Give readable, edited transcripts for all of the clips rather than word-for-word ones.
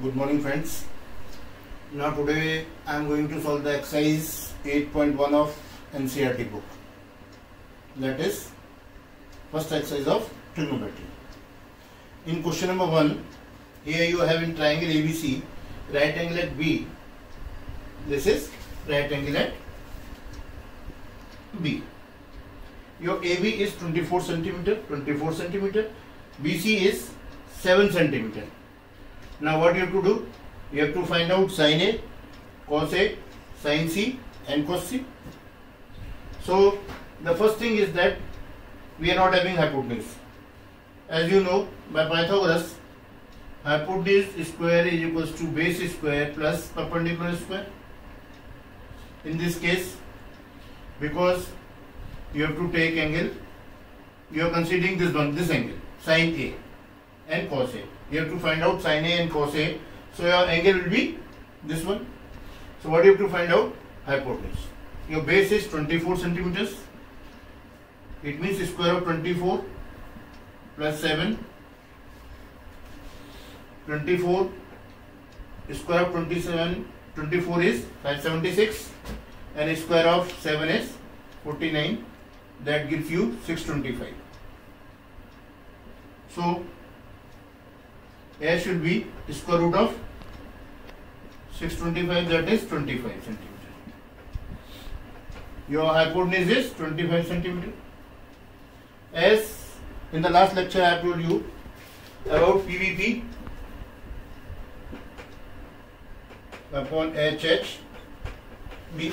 Good morning, friends. Now today I am going to solve the exercise 8.1 of NCERT book. That is first exercise of trigonometry. In question number 1, here you have in triangle ABC, right angle at B. This is right angle at B. Your AB is 24 centimeter, BC is 7 centimeter. Now what you have to do? You have to find out sin A, cos A, sin C and cos C. So the first thing is that we are not having hypotenuse. As you know, by Pythagoras, hypotenuse square is equals to base square plus perpendicular square. In this case, because you have to take angle, you are considering this angle, sin A and cos A. You have to find out sin A and cos A. So your angle will be this one. So what you have to find out? Hypotenuse. Your base is 24 centimeters. It means square of 24 plus 7. 24 square of 24 is 576 and square of 7 is 49. That gives you 625. So A should be square root of 625, that is 25 centimeter. Your hypotenuse is 25 centimeter. As in the last lecture I have told you about PVP upon HH B.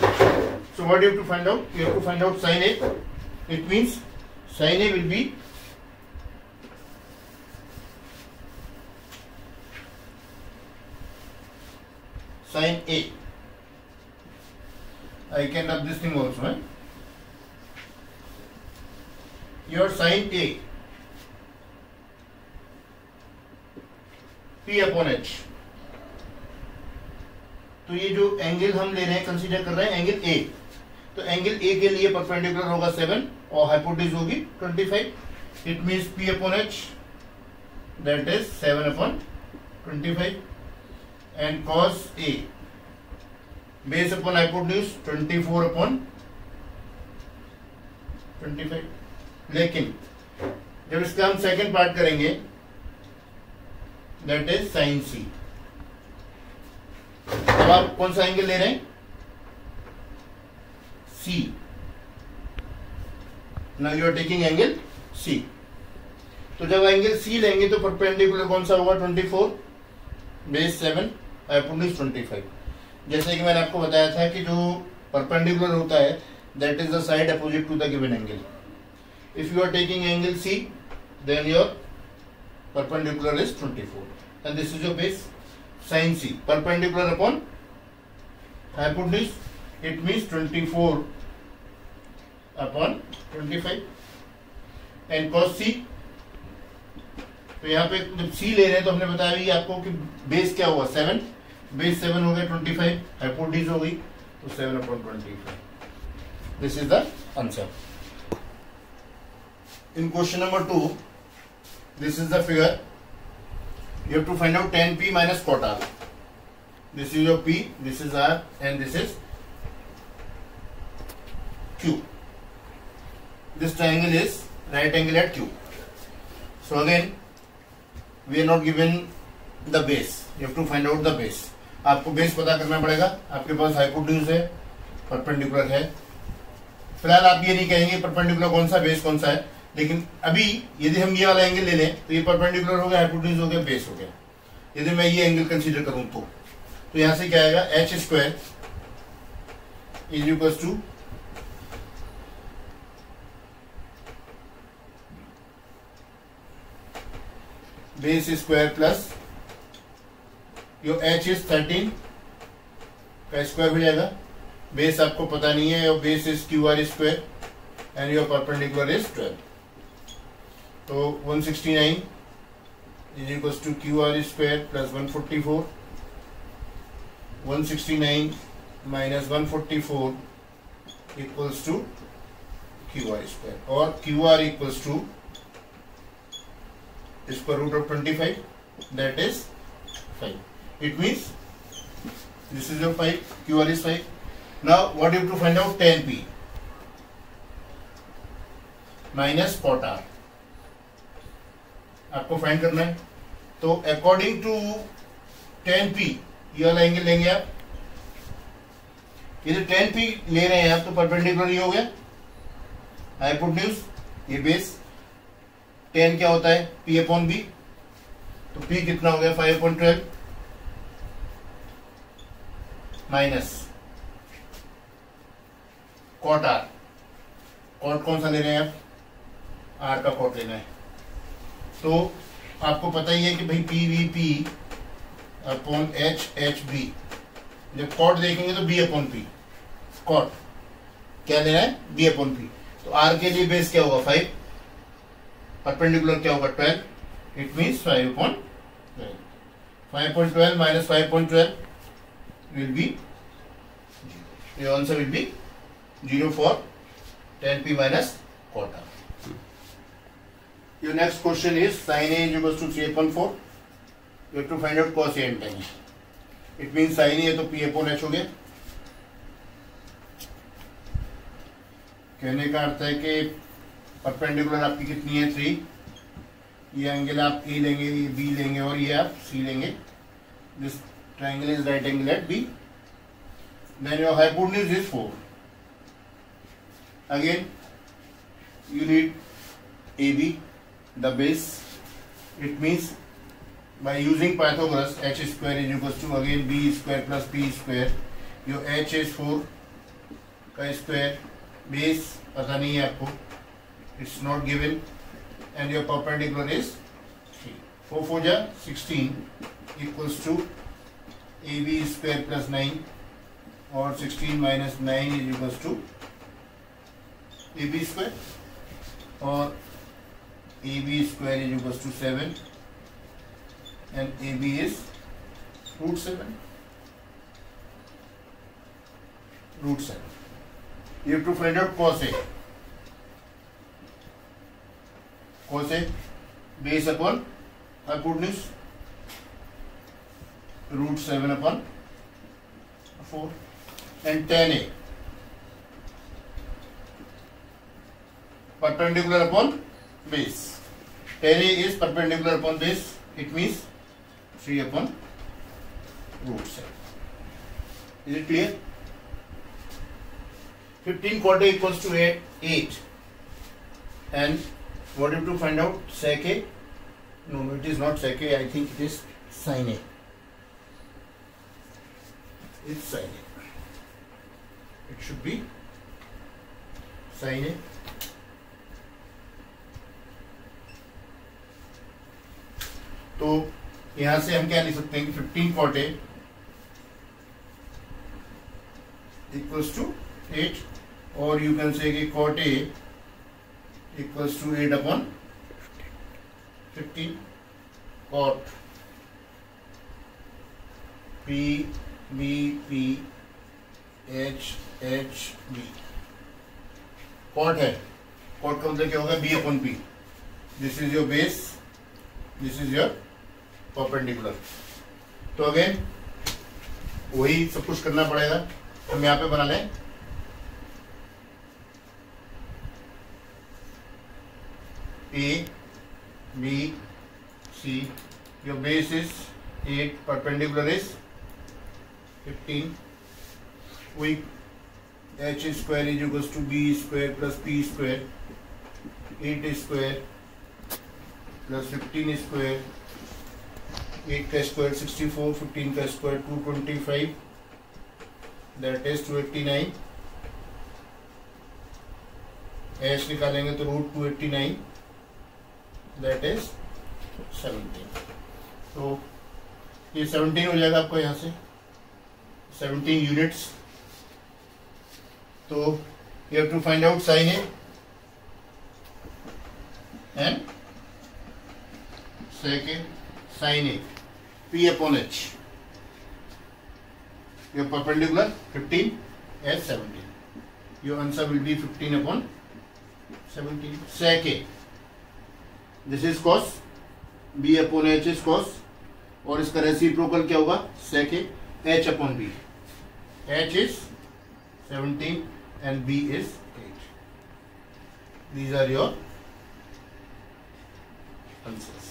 So what you have to find out? You have to find out sin A. It means sin A will be sin A. I can rub this thing also. Eh? Your sin A P upon H. तो ये जो angle हम ले रहे हैं, consider कर रहे हैं एंगल A. तो एंगल A के लिए परपेंडिकुलर होगा 7 और हाइपोटेन्यूज होगी 25. It means P upon H that is 7 upon 25 and cos A base upon hypotenuse 24 upon 25. लेकिन जब इसका हम सेकंड पार्ट करेंगे दैट इज sin C. अब आप कौन सा एंगल ले रहे हैं? C. Now you are taking angle C. तो जब एंगल C लेंगे तो परपेंडिकुलर कौन सा होगा? 24 बेस 7 हाइपोटेन्यूज 25. जैसे कि मैंने आपको बताया था कि जो परपेंडिकुलर होता है that is the side opposite to the given angle. If you are taking angle C, then your perpendicular is 24 and this is your base sin C. Perpendicular upon hypotenuse, it means 24 upon 25 and cos C. तो यहाँ पे जब C ले रहे हैं तो हमने बताया भी आपको कि बेस क्या हुआ 7, बेस 7 हो गया 25, हाइपोटेन्यूज हो गई तो 7 upon 25. This is the answer. In question number 2, this is the figure. You have to find out tan P minus cot R. This is your P, this is R and this is Q. This triangle is right angle at Q. So again, we are not given the base. You have to find out the base. आपको base पता करना पड़ेगा. आपके पास hypotenuse है, perpendicular है. फिलहाल आप ये नहीं कहेंगे परपेंडिकुलर कौन सा, बेस कौन सा है. लेकिन अभी यदि हम ये वाला एंगल ले लें तो ये परपेंडिकुलर हो गया, हाइपोटेन्यूज हो गया, बेस हो गया. यदि मैं ये एंगल कंसीडर करूं तो यहां से क्या आएगा? h square is equal to base square plus your h is 13 का स्क्वायर हो जाएगा. बेस आपको पता नहीं है, your base is QR square and your perpendicular is 12. तो 169 is equals to QR square plus 144. 169 minus 144 equals to QR square, or QR equals to square root of 25, that is 5. It means this is your 5, QR is 5. Now what you have to find out? Tan P minus cot R आपको find करना है. तो according to tan P ये वाला angle लेंगे आप. ये जो tan P ले रहे हैं आप तो परपेंडिकुलर ये हो गया हाइपोटेन्यूज, ये बेस. tan क्या होता है? P upon B. तो P कितना हो गया? 5/12 माइनस कॉट R. कॉट कौन सा ले रहे हैं आप? R का कॉट लेना है. तो आपको पता ही है कि भाई PVP अपॉन HHB. जब कॉट देखेंगे तो B अपॉन P. कॉट क्या लेना है? B upon P. तो R के लिए बेस क्या होगा? 5. परपेंडिकुलर क्या होगा? 12. It means 5/12. 5/12 minus 5/12 will be 0. The answer will be 0 for tan P minus cot R. Your next question is sin A is equals to 3/4. You have to find out cos A and tan A. It means sin A है तो P upon H हो गया. कहने का अर्थ है कि perpendicular आपकी कितनी है? 3. ये एंगल आप A लेंगे, ये B लेंगे और ये आप C लेंगे. This triangle is right angle at B. Then your hypotenuse is 4. Again you need AB, the base. It means by using Pythagoras, h square is equals to again B square plus P square. Your h is 4 का square. Base पता नहीं है आपको, it's not given, and your perpendicular is 3. 4 4 जा 16 equals to AB square plus 9 और 16 minus 9 is equals to AB square और AB square is equals to 7 and AB is root 7. Root 7. You have to find out cos A. Cos A base upon hypotenuse root 7 upon 4 and tan A perpendicular upon base. Tan A is perpendicular upon base. It means 3 upon root 7. Is it clear? 15 cot A equals to 8 and what you have to find out? Sec A. No, it is not sec A. I think it is sin A. It's sin A. It should be sin A. तो यहां से हम क्या लिख सकते हैं कि 15 cot A equals to 8 और you can say कि cot A equals to 8 upon 15 cot P B P H H B. cot है, cot का मतलब क्या होगा? B upon P. This is your base, this is your perpendicular. तो again वही सब कुछ करना पड़ेगा. हम यहाँ पे बना लें A B C. Your base is 8, perpendicular is 15. We h square is equals to B square plus P square. 8 square plus 15 square. 8 का square 64, 15 का square 225. That is 289. h निकालेंगे तो रूट 289. That is 17. तो ये 17 हो जाएगा आपको यहाँ से 17 यूनिट्स. तो you have to find out sin A and sec A. Sin A P upon H. Your perpendicular 15 as 17. Your answer will be 15 upon 17. Sec A. This is cos. B upon H is cos. और इसका reciprocal क्या होगा, sec A, h upon b. h is 17 and b is 8. These are your answers.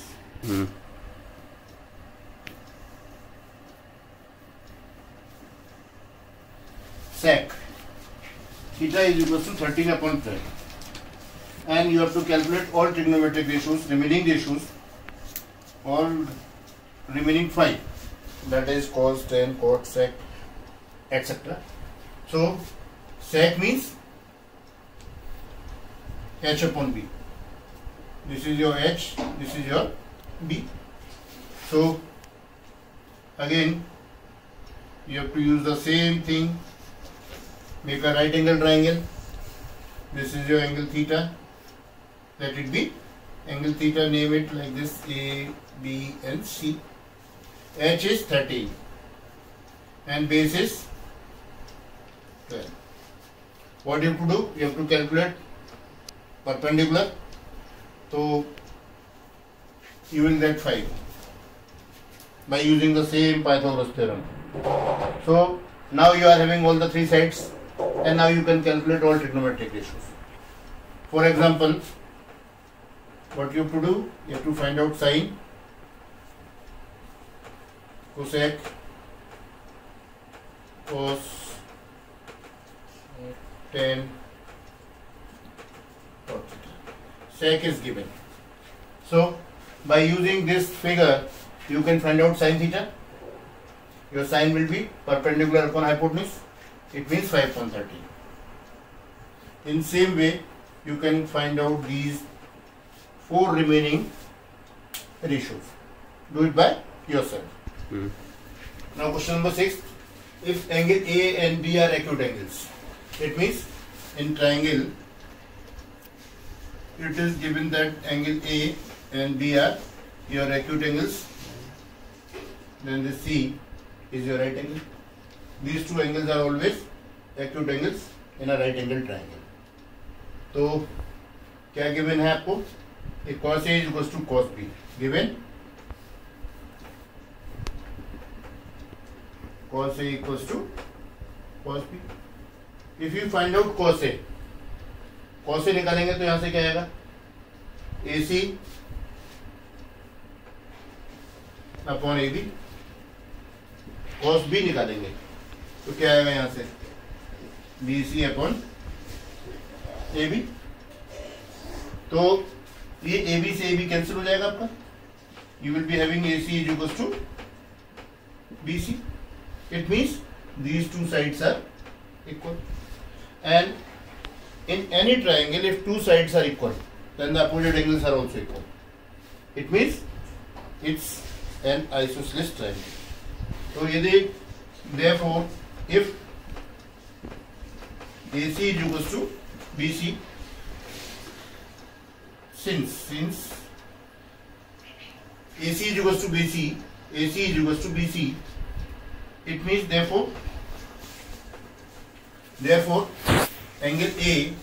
Sec theta is equal to 13 upon 12. And you have to calculate all trigonometric ratios, remaining ratios, all remaining 5, that is cos, tan, cot, sec, etc. So sec means h upon b. This is your h, this is your b. So again you have to use the same thing. Make a right angle triangle. This is your angle theta. Let it be angle theta, name it like this, A, B and C. H is 13 and base is 12. What you have to do? You have to calculate perpendicular. So you will get 5 by using the same Pythagoras theorem. So now you are having all the three sides, and now you can calculate all trigonometric ratios. For example, what you have to do? You have to find out sine, cosec, cos, tan, cot. Sec is given. So by using this figure, you can find out sine theta. Your sine will be perpendicular upon hypotenuse. It means 5 upon 13. In same way, you can find out these 4 remaining ratios. Do it by yourself. Now question number 6. If angle A and B are acute angles, it means in triangle it is given that angle A and B are your acute angles. Then the C is your right angle. These two angles are always acute angles in a right angle triangle. तो क्या given है आपको? Cos A is equals to cos B. Given cos A equals to cos B. If you find out cos A निकालेंगे तो यहां से क्या आएगा? AC upon AB. cos B निकालेंगे तो क्या आएगा यहां से? BC upon AB. तो ये AB से AB कैंसिल हो जाएगा आपका. You will be having AC is equals to BC. It means these two sides are equal. And in any triangle, if two sides are equal, then the opposite angles are also equal. It means it's an isosceles triangle. So यदि therefore if AC is equals to BC, since AC is equals to BC, AC is equals to BC, it means therefore angle A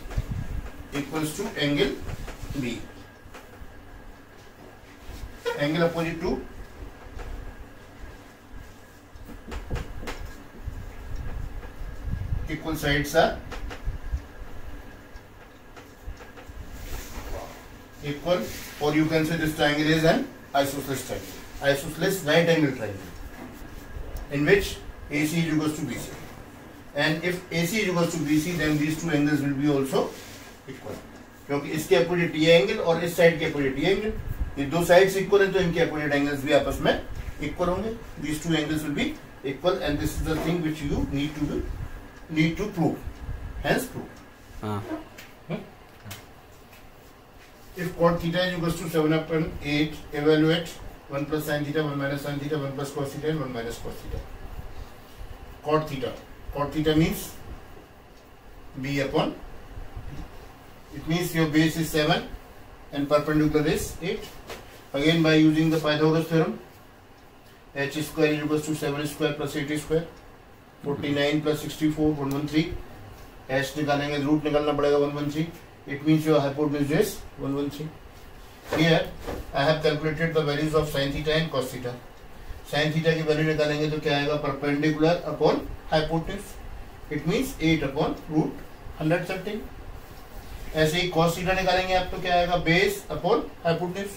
equals to angle B. Angle opposite to equal sides are equal, or you can say this triangle is an isosceles triangle, isosceles right angle triangle, in which AC is equals to BC. And if AC is equals to BC, then these two angles will be also equal. क्योंकि इसके opposite ये angle और इस side के opposite ये angle, ये दो sides equal हैं तो इनके अपोजिट एंगल्स भी आपस में इक्वल होंगे. These two angles will be equal, and this is the thing which you need to prove. Hence prove. If cot theta is equals to 7 upon 8, evaluate 1 plus sin theta, 1 minus sin theta, 1 plus cos theta, and 1 minus cos theta. Cot theta means B upon P. It means your base is 7 and perpendicular is 8. Again, by using the Pythagoras theorem, h square is equals to 7 square plus 8 square, 49 plus 64, 113. h निकालेंगे, root निकालना पड़ेगा 113. It means your hypotenuse is 113. Here I have calculated the values of sin theta and cos theta. Sine theta की value निकालेंगे तो क्या आएगा, perpendicular upon hypotenuse, it means 8 upon root 113। ऐसे ही cos theta निकालेंगे आप तो क्या आएगा, base upon hypotenuse.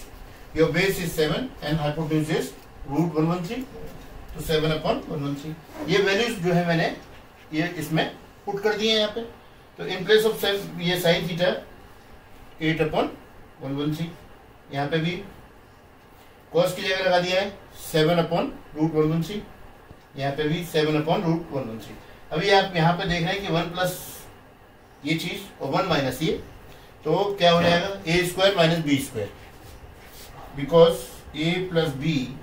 Your base is 7 and hypotenuse is root 113, तो 7 अपॉन 113। ये वैल्यूज जो है मैंने ये इसमें पुट कर दिए हैं यहाँ पे। तो इन प्लेस ऑफ ये साइन थीटा 8 अपॉन 113, यहाँ पे भी cos की जगह लगा दिया है 7 अपॉन रूट 113, यहाँ पे भी 7 अपॉन रूट 113। अभी आप यहाँ पे देख रहे हैं कि 1 प्लस ये चीज और 1 माइनस ये, तो क्या हो जाएगा, A square minus B square, because A plus B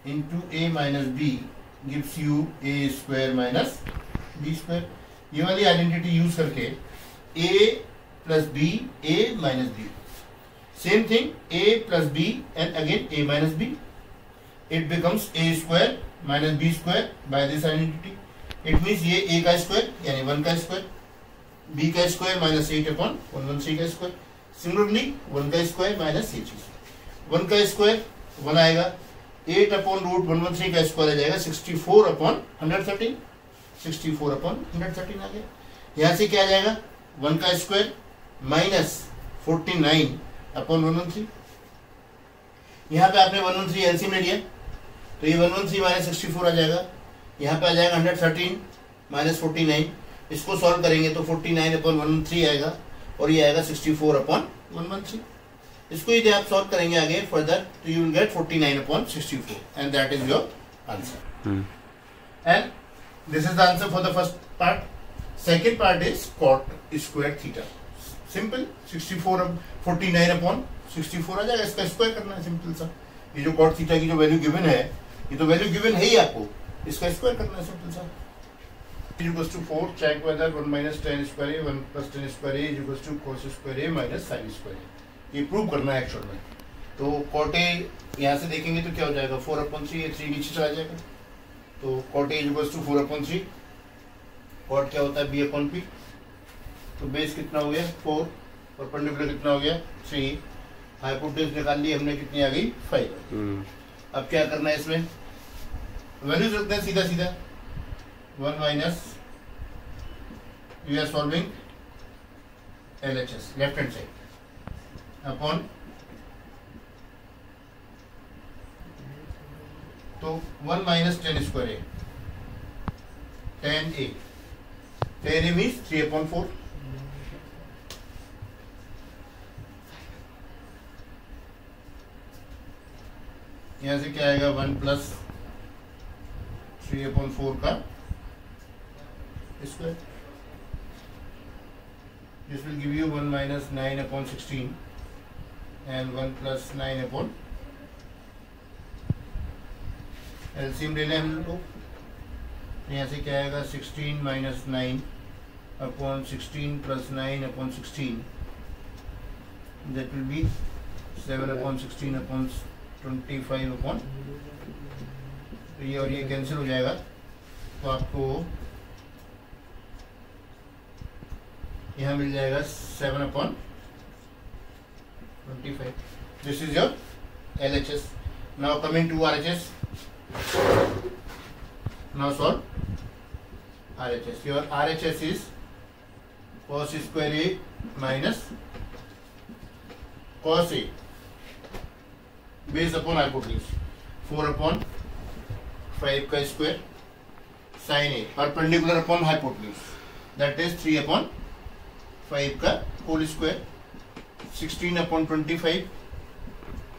into A minus B gives you A square minus B square. ये वाली आइडेंटिटी यूज करके A plus B, A minus B, same thing, a plus b and again a minus b, it becomes a square minus b square by this identity. It means ये a का square यानी 1 का square, b का square minus 8 upon 113 का square. Similarly 1 का square minus ये चीज, 1 का स्क्वायर 1 आएगा, 8 अपॉन रूट 113 का स्क्वायर आ जाएगा 64 अपॉन 113, 64 अपॉन 113 आ गया। यहाँ से क्या आ जाएगा, 1 का स्क्वायर माइनस 49 अपॉन 113। यहाँ पे आपने 113 एलसीएम ले लिया तो ये 113 माइनस 64 आ जाएगा, यहाँ पे आ जाएगा 113 माइनस 49, इसको सॉल्व करेंगे तो 49 अपॉन 113 आएगा और ये आएगा 64 अपॉन 113। इसको यदि आप सॉल्व करेंगे आगे फर्दर तो you will get 49 upon 64 and that is your answer. And this is the answer for the first part. Second part is cot square theta. Simple, 49 upon 64 आ जाएगा, इसका स्क्वायर करना है सिंपल सा। ये जो कॉट थीटा की जो वैल्यू गिवन है, ये तो वैल्यू गिवन है ही आपको, इसका स्क्वायर करना है सिंपल सा। Equals to 4 check whether 1 minus tan square A 1 plus tan square A equals to cos square A minus sin square A. ये प्रूव करना है एक्चुअल में। तो कॉट ए यहाँ से देखेंगे तो क्या हो जाएगा, 4/3, ये 3 नीचे चला जाएगा, तो cot A equals to 4/3। Cot क्या होता है, b अपॉन p। तो बेस कितना हो गया 4, परपेंडिकुलर कितना हो गया 3, हाइपोटेन्यूज निकाल ली हमने, कितनी आ गई 5। अब क्या करना है, इसमें वैल्यूज रखते हैं सीधा सीधा। 1 minus we are solving LHS left hand side upon, तो 1 minus tan square A, tan A means 3/4, यहाँ से क्या आएगा 1 प्लस 3/4 का square, this will give you 1 minus 9/16 and 1 plus 9/, LCM ले लें हम लोग, यहाँ से क्या आएगा 16 minus 9/16 plus 9/16, that will be 7/16/25 तो ये और ये कैंसिल हो जाएगा, तो आपको यहाँ मिल जाएगा 7/25। This is your LHS। Now coming to RHS, now solve RHS। Your RHS is cos square A minus cos A base upon hypotenuse 4/5 का square sine A perpendicular upon hypotenuse that is 3/5 का whole square, 16/25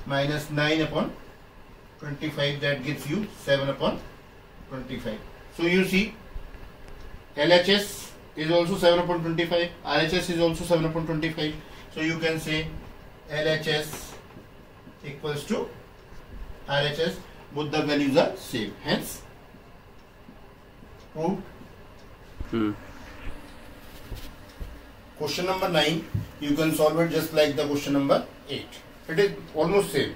minus 9/25 that gives you 7/25। So you see LHS is also 7/25, RHS is also 7/25, so you can say LHS equals to RHS, both the values are same, hence proved. Question number 9, you can solve it just like the question number 8, it is almost same.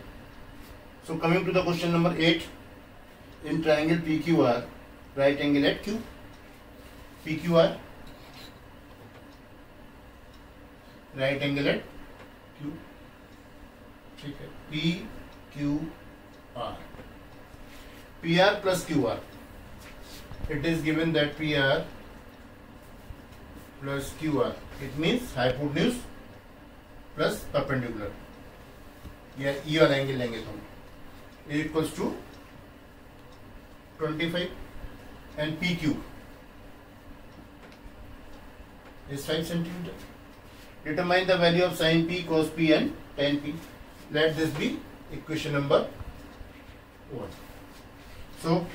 So coming to the question number 8, in triangle PQR, right angle at Q, PQR right angle at Q, ठीक है, PQR PR plus QR. It is given that PR plus QR. It means hypotenuse plus perpendicular. या E वाला angle लेंगे तो it equals to 25 and PQ is 5 centimeter. Determine the value of sin P, cos P and tan P. Let this be equation number 1. So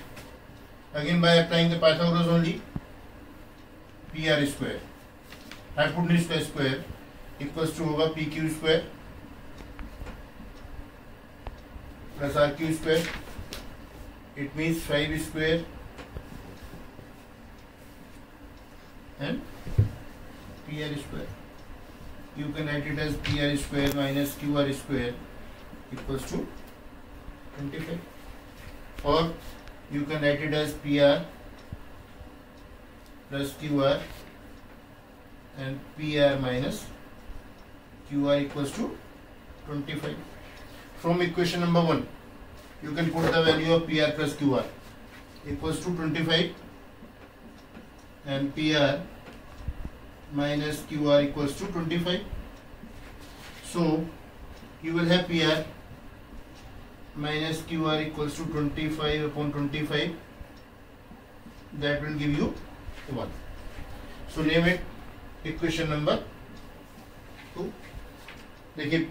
again by applying the Pythagoras only, PR square hypotenuse का square equals to होगा PQ square plus RQ square. It means 5 square and PR square. You can write it as PR square minus QR square equals to 25, or you can write it as PR plus QR and PR minus QR equals to 25. From equation number 1, you can put the value of PR plus QR equals to 25 and PR minus QR equals to 25. So you will have PR minus QR equals to 25 upon 25. That will give you 1. So name it equation number 2. देखिए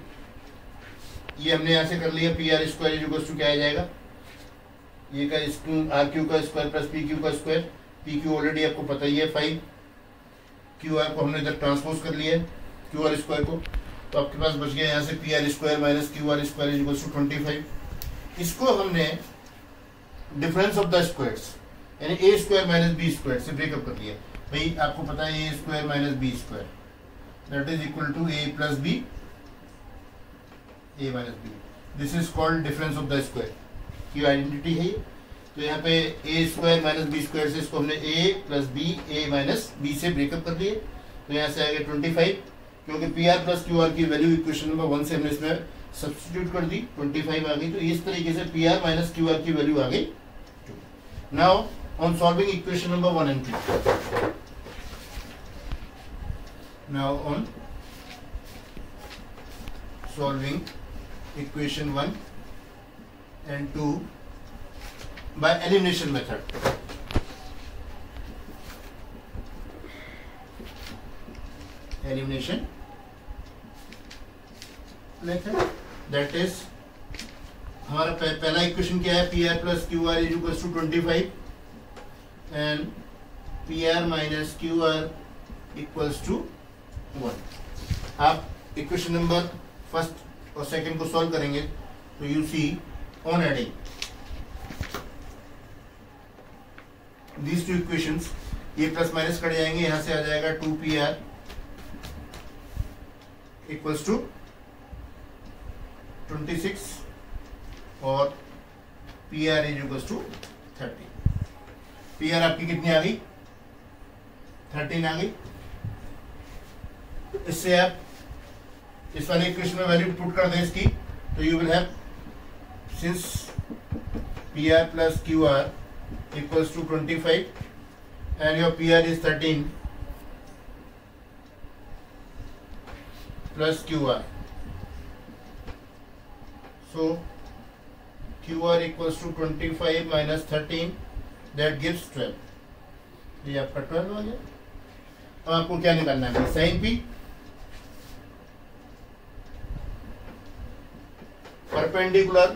ये हमने यहाँ से कर लिया, P R square equals to क्या आ जाएगा, ये का आर क्यू का स्क्वायर प्लस पी क्यू का स्क्वायर. पी क्यू ऑलरेडी आपको पता ही है 5, क्यू आर को हमने इधर ट्रांसपोज कर लिया है क्यू आर स्क्वायर को, तो आपके पास बच गया यहाँ से P R square minus Q R square equals to 25. इसको हमने डिफरेंस ऑफ द स्क्वायर्स यानी A square minus B square से ब्रेकअप कर लिया. भाई आपको पता है A square minus B square that is equal to A plus B, A minus B. This is called difference of the square की identity है. तो यहाँ पे A square minus B square से इसको हमने ए plus B A minus B से break up कर दिए. तो यहाँ से आ गया 25, क्योंकि P R plus Q are की वैल्यू इक्वेशन नंबर 1 से हमने इसमें सब्स्टिट्यूट कर दी, 25 आ गई. तो इस तरीके से P R minus Q are की वैल्यू आ गई 2. Now on solving equation number 1 and 2. Now on solving equation 1 and 2 by elimination method. Elimination method, that is हमारा पहला इक्वेशन क्या है, P R plus Q R equals to 25 and P R minus Q R equals to 1. आप equation number first और second को solve करेंगे तो you see on adding these two equations, ये प्लस माइनस कट जाएंगे, यहां से आ जाएगा 2pr इक्वल्स टू 26 और pr is equals to 30. pr आपकी कितनी आ गई, 13 आ गई. इससे आप इस वाले इक्वेशन में वैल्यू पुट कर दें इसकी, तो you will have since P R plus Q R equals to 25 and your P R is 13 plus Q R, so Q R equals to 25 minus 13 that gives 12. ये आपका 12 हो गया. अब आपको क्या निकालना है, sine P perpendicular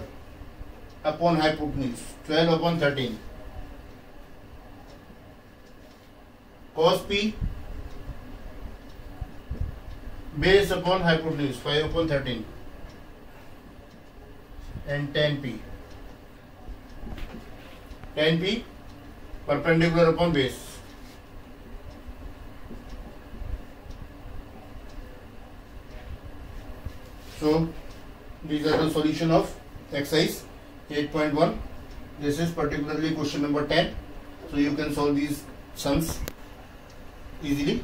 upon hypotenuse 12 upon 13, cos p base upon hypotenuse 5 upon 13 and tan p perpendicular upon base. So these are the solution of exercise 8.1. This is particularly question number 10. So you can solve these sums easily.